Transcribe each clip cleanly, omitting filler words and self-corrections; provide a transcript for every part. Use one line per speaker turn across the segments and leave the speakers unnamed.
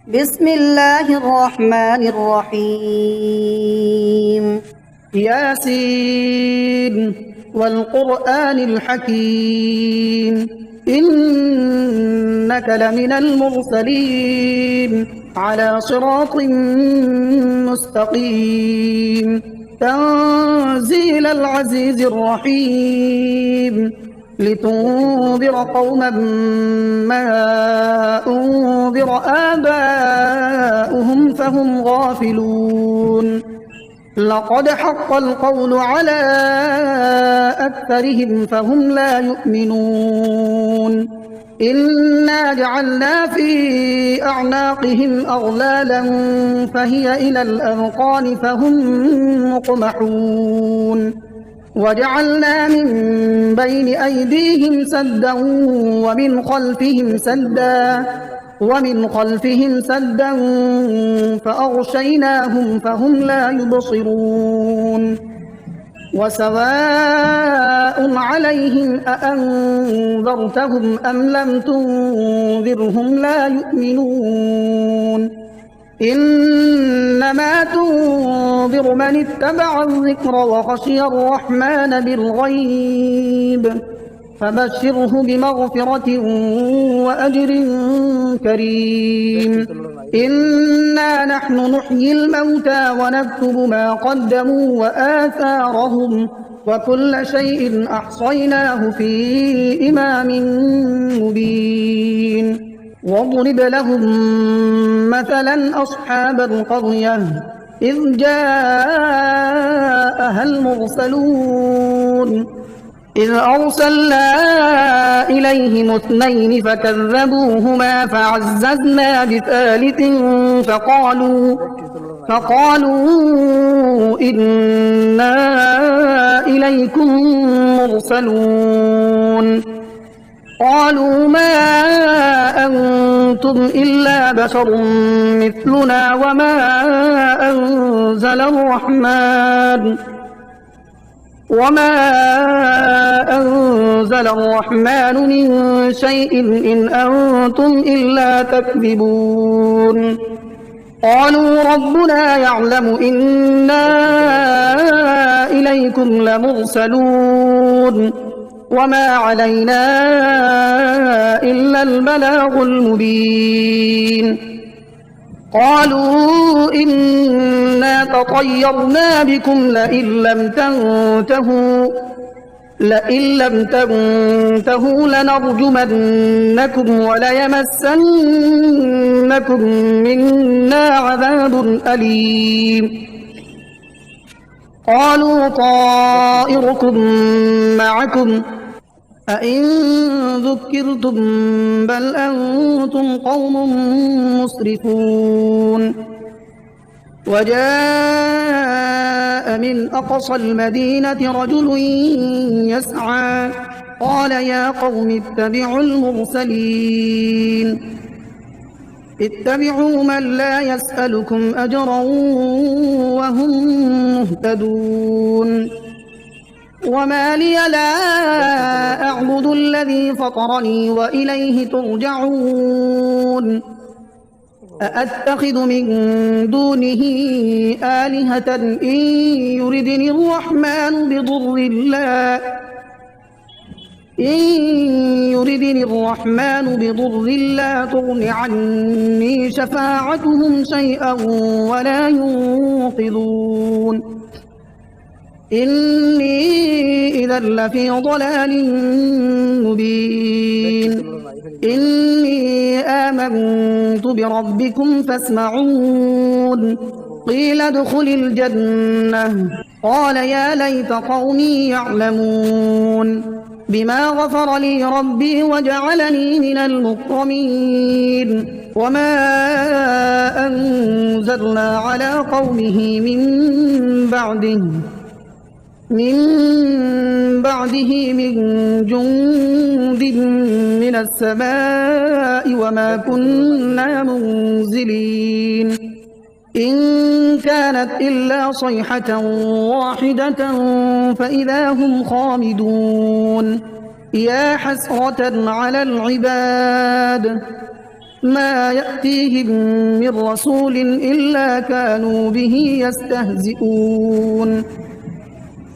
بسم الله الرحمن الرحيم.
ياسين والقرآن الحكيم إنك لمن المرسلين على صراط مستقيم تنزيل العزيز الرحيم لتنذر قوما ما أنذر آباؤهم فهم غافلون لقد حق القول على أكثرهم فهم لا يؤمنون إنا جعلنا في أعناقهم أغلالا فهي إلى الأذقان فهم مقمحون وجعلنا من بين أيديهم سدا ومن خلفهم سدا فأغشيناهم فهم لا يبصرون وسواء عليهم أأنذرتهم أم لم تنذرهم لا يؤمنون إنما تنذر من اتبع الذكر وخشي الرحمن بالغيب فبشره بمغفرة وأجر كريم إنا نحن نحيي الموتى ونكتب ما قدموا وآثارهم وكل شيء أحصيناه في إمام مبين واضرب لهم مثلا أصحاب القرية إذ جاءها المرسلون إذ أرسلنا إليهم اثنين فكذبوهما فعززنا بثالث فقالوا إنا إليكم مرسلون قالوا ما أنتم إلا بشر مثلنا وما أنزل الرحمن من شيء إن أنتم إلا تكذبون قالوا ربنا يعلم إنا إليكم لمرسلون وما علينا إلا البلاغ المبين قالوا إنا تطيرنا بكم لئن لم تنتهوا لنرجمنكم وليمسنكم منا عذاب أليم قالوا طائركم معكم أئن ذكرتم بل أنتم قوم مسرفون وجاء من أقصى المدينة رجل يسعى قال يا قوم اتبعوا المرسلين اتبعوا من لا يسألكم أجرا وهم مهتدون وما لي لا أعبد الذي فطرني وإليه ترجعون أأتخذ من دونه آلهة إن يردني الرحمن بضر لا تغن عني شفاعتهم شيئا ولا ينقذون إني إذا لفي ضلال مبين إني آمنت بربكم فاسمعون قيل ادخل الجنة قال يا ليت قومي يعلمون بما غفر لي ربي وجعلني من المكرمين وما أنزلنا على قومه من بعده من جند من السماء وما كنا منزلين إن كانت إلا صيحة واحدة فإذا هم خامدون يا حسرة على العباد ما يأتيهم من رسول إلا كانوا به يستهزئون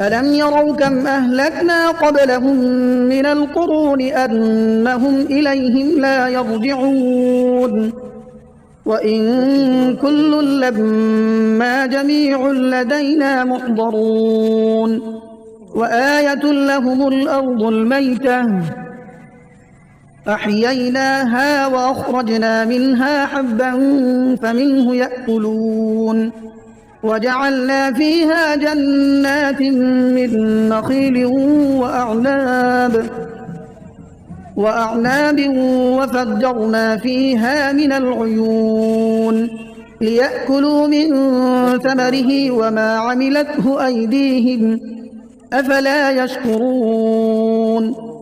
ألم يروا كم أهلكنا قبلهم من القرون أنهم إليهم لا يرجعون وإن كل لما جميع لدينا محضرون وآية لهم الأرض الميتة أحييناها وأخرجنا منها حبا فمنه يأكلون وجعلنا فيها جنات من نخيل وأعناب وفجرنا فيها من العيون ليأكلوا من ثمره وما عملته أيديهم أفلا يشكرون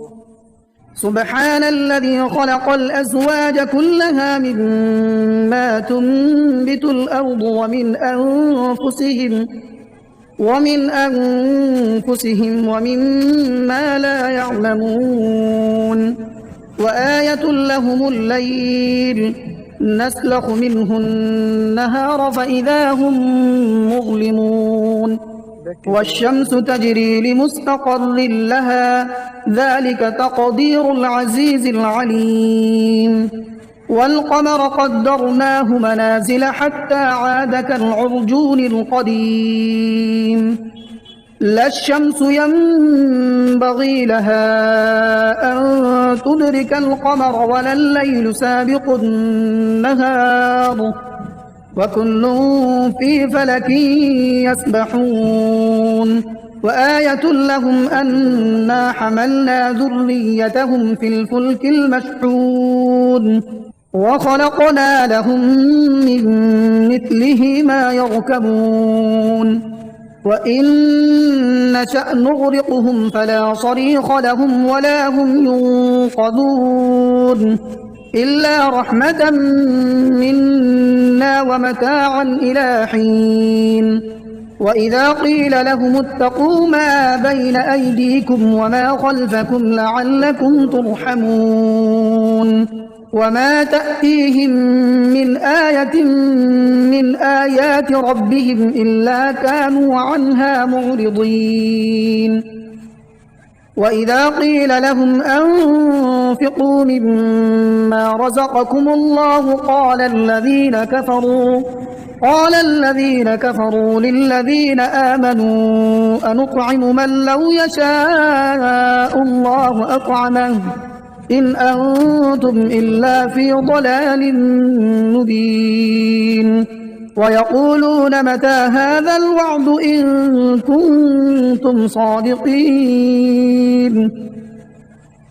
سبحان الذي خلق الأزواج كلها مما تنبت الأرض ومن أنفسهم ومما لا يعلمون وآية لهم الليل نسلخ منه النهار فإذا هم مظلمون والشمس تجري لمستقر لها ذلك تقدير العزيز العليم والقمر قدرناه منازل حتى عاد كالعرجون القديم لا الشمس ينبغي لها أن تدرك القمر ولا الليل سابق النهار وكل في فلك يسبحون وآية لهم أنا حملنا ذريتهم في الفلك المشحون وخلقنا لهم من مثله ما يركبون وإن نشأ نغرقهم فلا صريخ لهم ولا هم ينقذون إلا رحمة منا ومتاعا إلى حين وإذا قيل لهم اتقوا ما بين أيديكم وما خلفكم لعلكم ترحمون وما تأتيهم من آية من آيات ربهم إلا كانوا عنها معرضين وإذا قيل لهم أنفقوا مما رزقكم الله قال الذين كفروا للذين آمنوا أنطعم من لو يشاء الله أطعمه إن أنتم إلا في ضلال مبين ويقولون متى هذا الوعد إن كنتم صادقين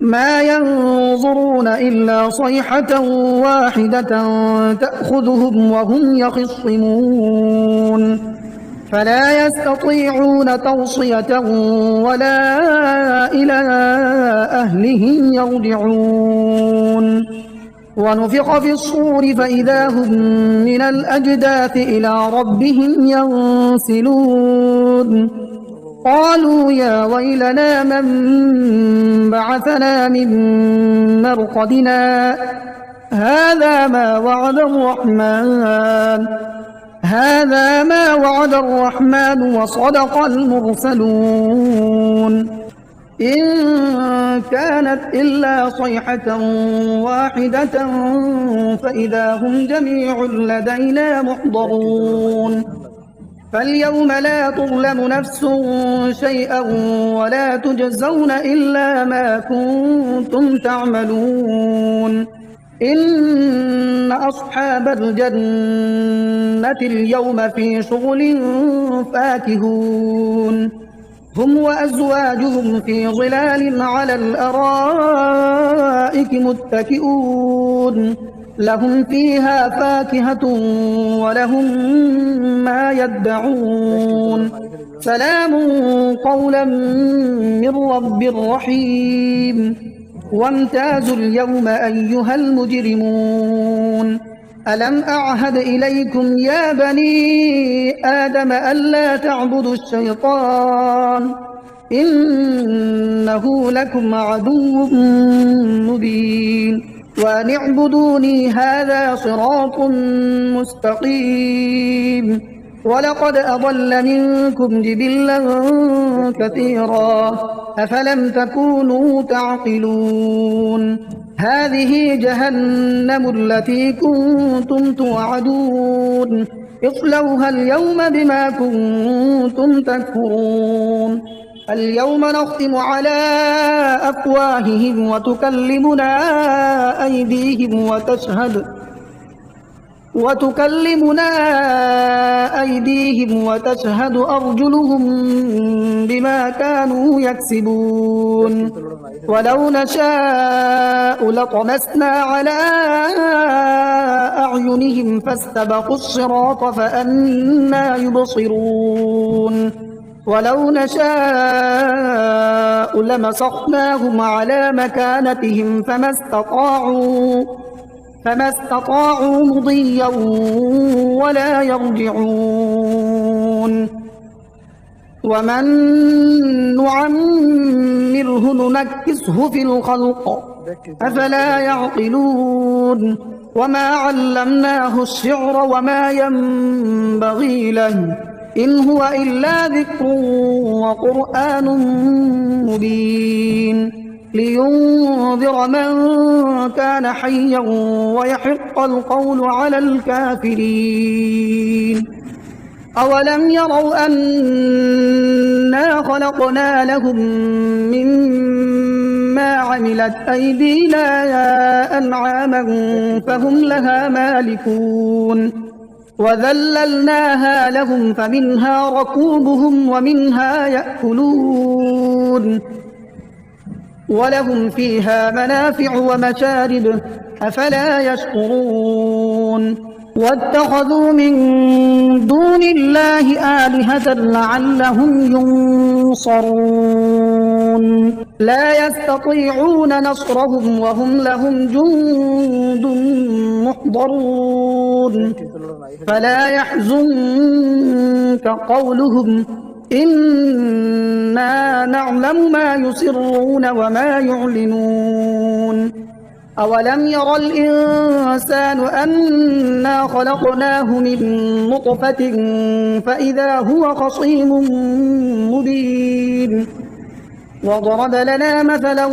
ما ينظرون إلا صيحة واحدة تأخذهم وهم يخصمون فلا يستطيعون توصية ولا إلى أهلهم يرجعون ونفخ في الصور فإذا هم من الأجداث إلى ربهم ينسلون قالوا يا ويلنا من بعثنا من مرقدنا هذا ما وعد الرحمن وصدق المرسلون إن كانت إلا صيحة واحدة فإذا هم جميع لدينا محضرون فاليوم لا تظلم نفس شيئا ولا تجزون إلا ما كنتم تعملون إن أصحاب الجنة اليوم في شغل فاكهون هم وأزواجهم في ظلال على الأرائك متكئون لهم فيها فاكهة ولهم ما يدعون سلام قولا من رب رحيم وامتازوا اليوم أيها المجرمون ألم أعهد إليكم يا بني آدم ألا تعبدوا الشيطان إنه لكم عدو مبين وأن اعبدوني هذا صراط مستقيم. ولقد أضل منكم جبلا كثيرا أفلم تكونوا تعقلون. هذه جهنم التي كنتم توعدون اصلوها اليوم بما كنتم تكفرون. اليوم نختم على أفواههم وتكلمنا أيديهم وتشهد أرجلهم بما كانوا يكسبون. ولو نشاء لطمسنا على أعينهم فاستبقوا الصراط فأنى يبصرون. ولو نشاء لمسخناهم على مكانتهم فما استطاعوا مضيا ولا يرجعون. ومن نعمره ننكسه في الخلق أفلا يعقلون. وما علمناه الشعر وما ينبغي له إن هو إلا ذكر وقرآن مبين لينذر من كان حيا ويحق القول على الكافرين. أولم يروا أنا خلقنا لهم مما عملت أيدينا أنعاما فهم لها مالكون وذللناها لهم فمنها ركوبهم ومنها يأكلون ولهم فيها منافع ومشارب أفلا يشكرون. واتخذوا من دون الله آلهة لعلهم ينصرون لا يستطيعون نصرهم وهم لهم جند محضرون. فلا يحزنك قولهم إنا نعلم ما يسرون وما يعلنون. أولم ير الإنسان أنا خلقناه من نطفة فإذا هو خصيم مبين. وضرب لنا مثلا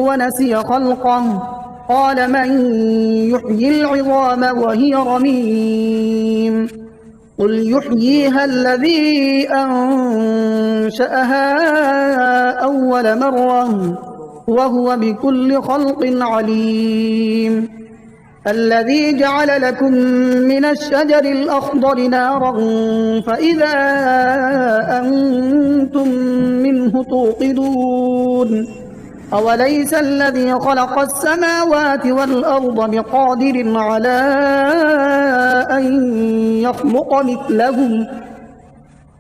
ونسي خلقه قال من يحيي العظام وهي رميم قل يحييها الذي أنشأها أول مرة وهو بكل خلق عليم. الذي جعل لكم من الشجر الأخضر نارا فإذا أنتم منه توقدون. أوليس الذي خلق السماوات والأرض بقادر على أن يخلق مثلهم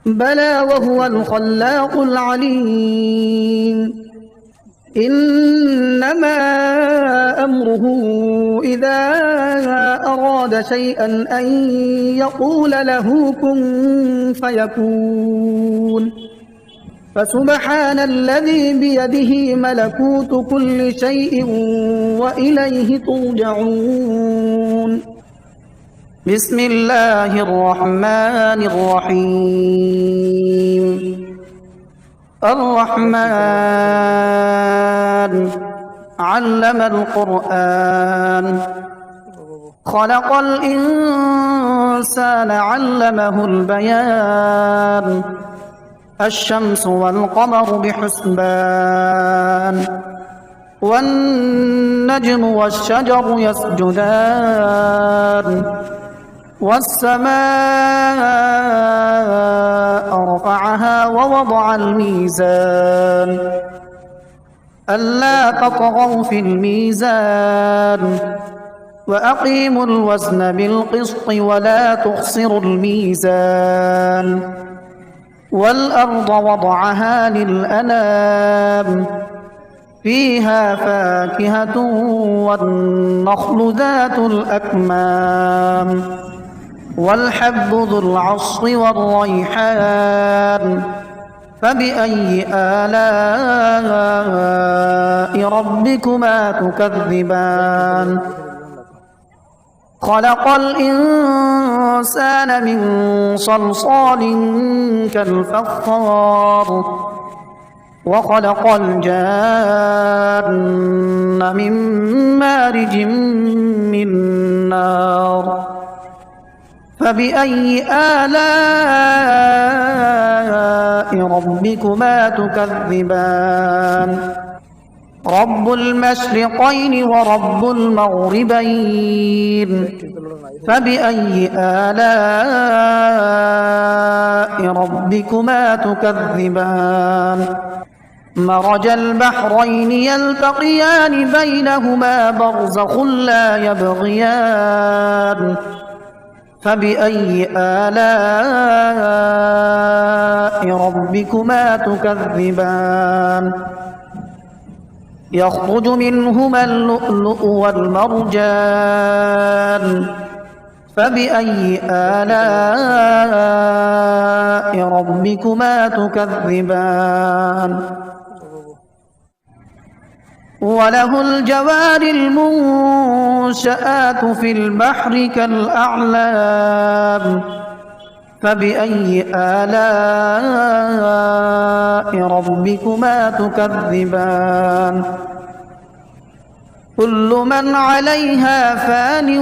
بلى وهو الخلاق العليم. إنما أمره إذا أراد شيئا أن يقول له كن فيكون. فسبحان الذي بيده ملكوت كل شيء وإليه ترجعون. بسم الله الرحمن الرحيم. الرحمن علم القرآن خلق الإنسان علمه البيان. الشمس والقمر بحسبان والنجم والشجر يسجدان والسماء رفعها ووضع الميزان ألا تطغوا في الميزان وأقيموا الوزن بالقسط ولا تخسروا الميزان. والأرض وضعها للأنام فيها فاكهة والنخل ذات الأكمام والحب ذو العصف والريحان فبأي آلاء ربكما تكذبان خلق الإنسان من صلصال كالفخار وخلق الجان من مارج من نار فبأي آلاء ربكما تكذبان رب المشرقين ورب المغربين فبأي آلاء ربكما تكذبان مرج البحرين يلتقيان بينهما برزخ لا يبغيان فبأي آلاء ربكما تكذبان يخرج منهما اللؤلؤ والمرجان فبأي آلاء ربكما تكذبان وله الجوار المنشآت في البحر كالأعلام فبأي آلاء ربكما تكذبان كل من عليها فان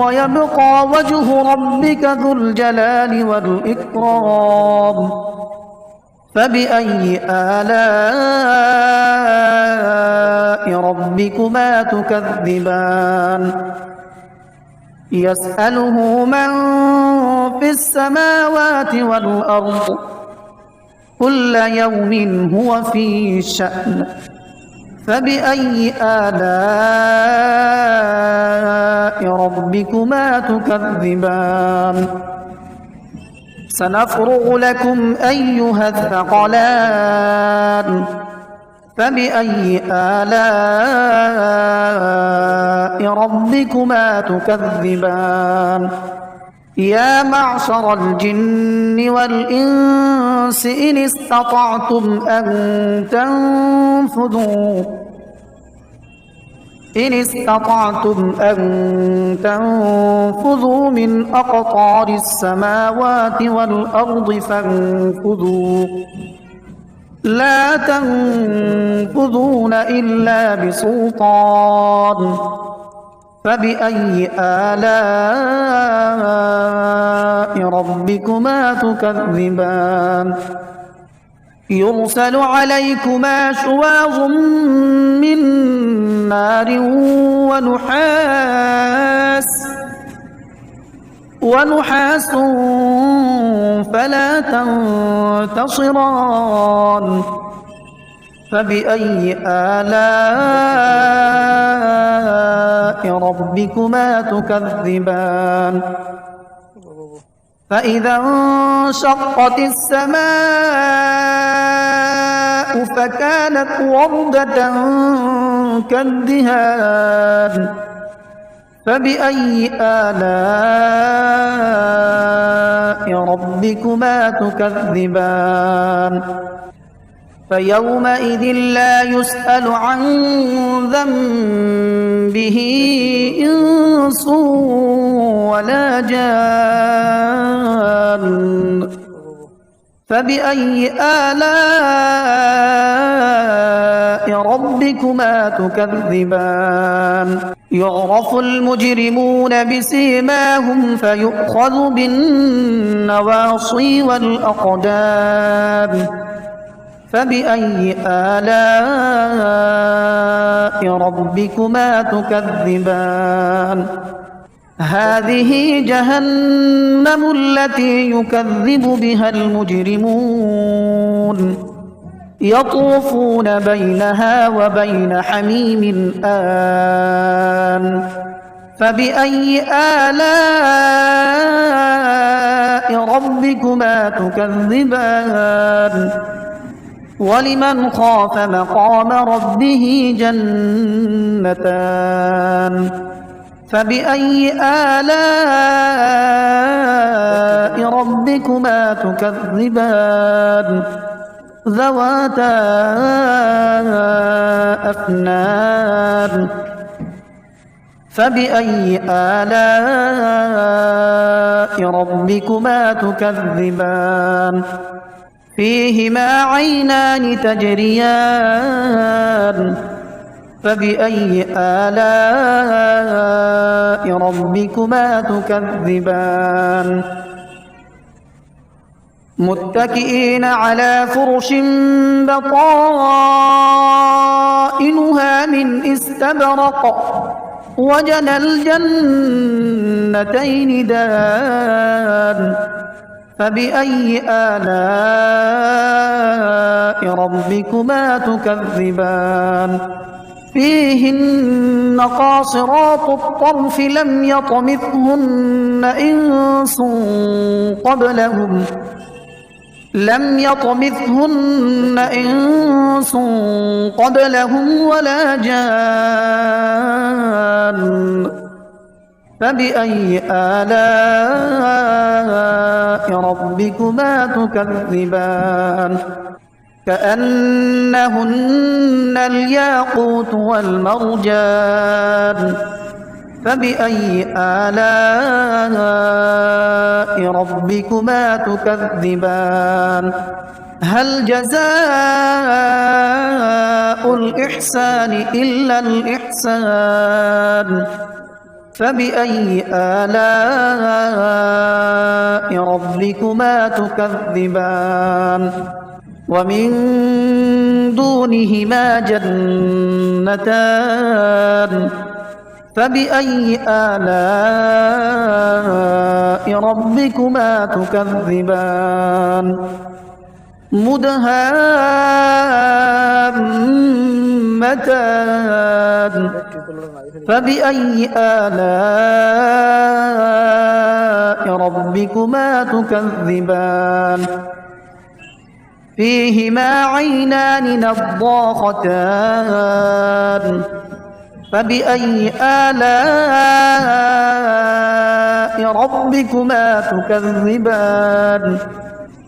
ويبقى وجه ربك ذو الجلال والإكرام فبأي آلاء ربكما تكذبان يسأله من في السماوات والأرض كل يوم هو في شأن فبأي آلاء ربكما تكذبان سنفرغ لكم أيها الثقلان فبأي آلاء ربكما تكذبان يا معشر الجن والإنس إن استطعتم أن تنفذوا من أقطار السماوات والأرض فانفذوا لا تنفذون إلا بسلطان فبأي آلاء ربكما تكذبان يرسل عليكما شواظ من نار ونحاس فلا تنتصران فبأي آلاء ربكما تكذبان فإذا انشقت السماء فكانت وردة كالدهان فبأي آلاء ربكما تكذبان فيومئذ لا يسأل عن ذنبه إنس ولا جان فبأي آلاء ربكما تكذبان يعرف المجرمون بسيماهم فيؤخذ بالنواصي والأقدام فبأي آلاء ربكما تكذبان هذه جهنم التي يكذب بها المجرمون يطوفون بينها وبين حميم آن فبأي آلاء ربكما تكذبان ولمن خاف مقام ربه جنتان فبأي آلاء ربكما تكذبان ذواتا أفنان فبأي آلاء ربكما تكذبان فيهما عينان تجريان فبأي آلاء ربكما تكذبان متكئين على فرش بطائنها من استبرق وجنى الجنتين دان فبأي آلاء ربكما تكذبان فيهن قاصرات الطرف لم يطمثهن إنس قبلهم ولا جان فبأي آلاء ربكما تكذبان كأنهن الياقوت والمرجان فبأي آلاء ربكما تكذبان هل جزاء الإحسان إلا الإحسان فبأي آلاء ربكما تكذبان ومن دونهما جنتان فبأي آلاء ربكما تكذبان مدهامتان فبأي آلاء ربكما تكذبان فيهما عينان نضاختان فبأي آلاء ربكما تكذبان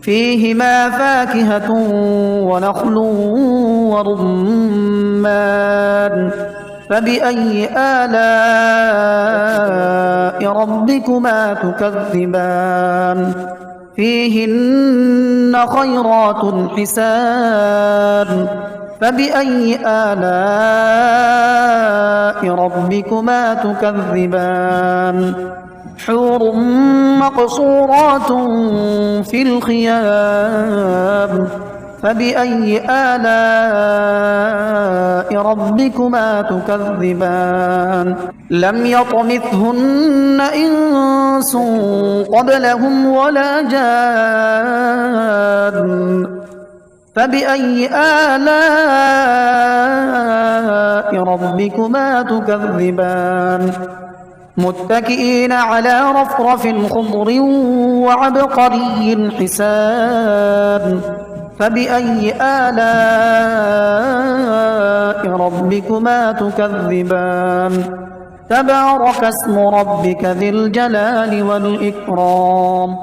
فيهما فاكهة ونخل ورمان فبأي آلاء ربكما تكذبان فيهن خيرات حسان فبأي آلاء ربكما تكذبان حور مقصورات في الخيام فبأي آلاء ربكما تكذبان لم يطمثهن إنس قبلهم ولا جان فبأي آلاء ربكما تكذبان متكئين على رفرف خضر وعبقري حسان فبأي آلاء ربكما تكذبان تبارك اسم ربك ذي الجلال والإكرام